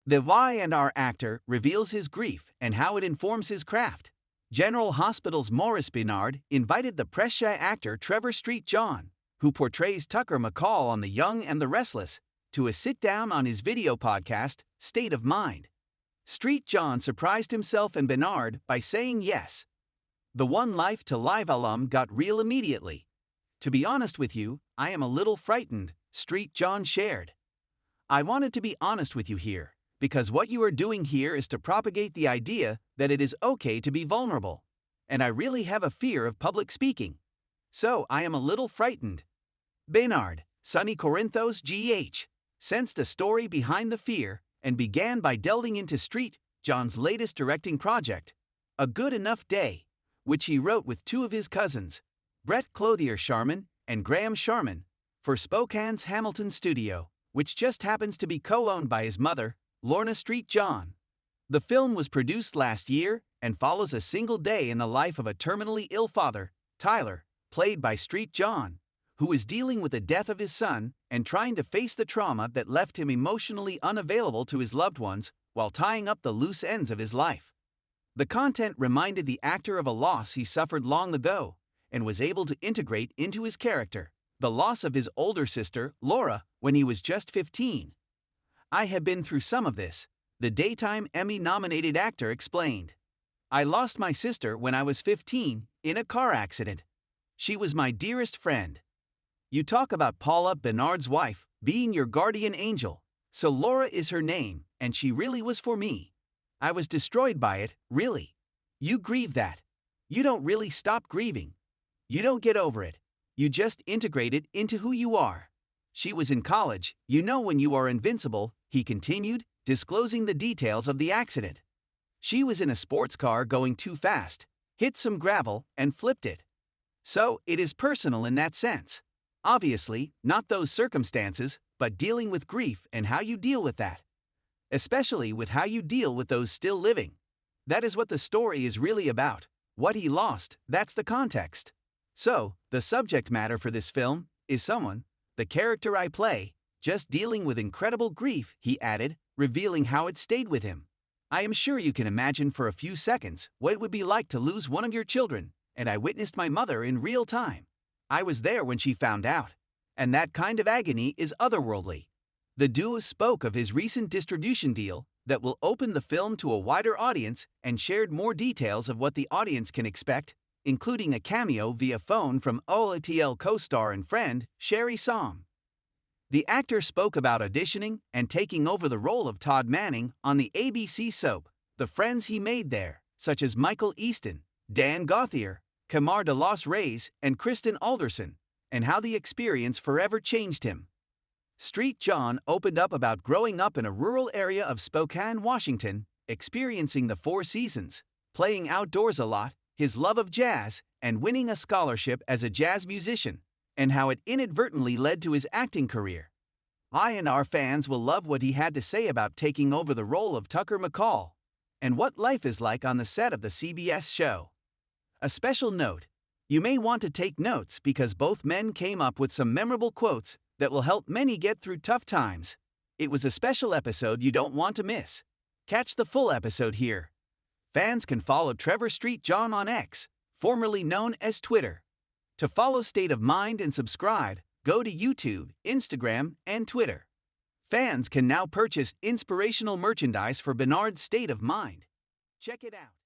The Y&R actor reveals his grief and how it informs his craft. General Hospital's Maurice Benard invited the press-shy actor Trevor Street John, who portrays Tucker McCall on The Young and the Restless, to a sit-down on his video podcast, State of Mind. Street John surprised himself and Benard by saying yes. The One Life to Live alum got real immediately. "To be honest with you, I am a little frightened," Street John shared. "I wanted to be honest with you here, because what you are doing here is to propagate the idea that it is okay to be vulnerable. And I really have a fear of public speaking. So I am a little frightened." Benard, Sonny Corinthos GH, sensed a story behind the fear and began by delving into Street John's latest directing project, A Good Enough Day, which he wrote with two of his cousins, Brett Clothier Sharman and Graham Sharman, for Spokane's Hamilton studio, which just happens to be co-owned by his mother, Lorna Street John. The film was produced last year and follows a single day in the life of a terminally ill father, Tyler, played by Street John, who is dealing with the death of his son and trying to face the trauma that left him emotionally unavailable to his loved ones while tying up the loose ends of his life. The content reminded the actor of a loss he suffered long ago and was able to integrate into his character, the loss of his older sister, Laura, when he was just 15. "I have been through some of this," the Daytime Emmy-nominated actor explained. "I lost my sister when I was 15 in a car accident. She was my dearest friend. You talk about Paula, Benard's wife, being your guardian angel. So Laura is her name, and she really was for me. I was destroyed by it, really. You grieve that. You don't really stop grieving. You don't get over it. You just integrate it into who you are. She was in college, you know when you are invincible," he continued, disclosing the details of the accident. "She was in a sports car going too fast, hit some gravel, and flipped it. So it is personal in that sense. Obviously, not those circumstances, but dealing with grief and how you deal with that. Especially with how you deal with those still living. That is what the story is really about. What he lost, that's the context. So, the subject matter for this film is someone, the character I play, just dealing with incredible grief," he added, revealing how it stayed with him. "I am sure you can imagine for a few seconds what it would be like to lose one of your children, and I witnessed my mother in real time. I was there when she found out. And that kind of agony is otherworldly." The duo spoke of his recent distribution deal that will open the film to a wider audience and shared more details of what the audience can expect, including a cameo via phone from OLATL co-star and friend, Sherry Som. The actor spoke about auditioning and taking over the role of Todd Manning on the ABC soap, The Friends He Made There, such as Michael Easton, Dan Gauthier, Kamar de los Reyes, and Kristen Alderson, and how the experience forever changed him. Street John opened up about growing up in a rural area of Spokane, Washington, experiencing the Four Seasons, playing outdoors a lot, his love of jazz, and winning a scholarship as a jazz musician, and how it inadvertently led to his acting career. I&R fans will love what he had to say about taking over the role of Tucker McCall, and what life is like on the set of the CBS show. A special note: you may want to take notes because both men came up with some memorable quotes that will help many get through tough times. It was a special episode you don't want to miss. Catch the full episode here. Fans can follow Trevor Street John on X, formerly known as Twitter. To follow State of Mind and subscribe, go to YouTube, Instagram, and Twitter. Fans can now purchase inspirational merchandise for Benard's State of Mind. Check it out.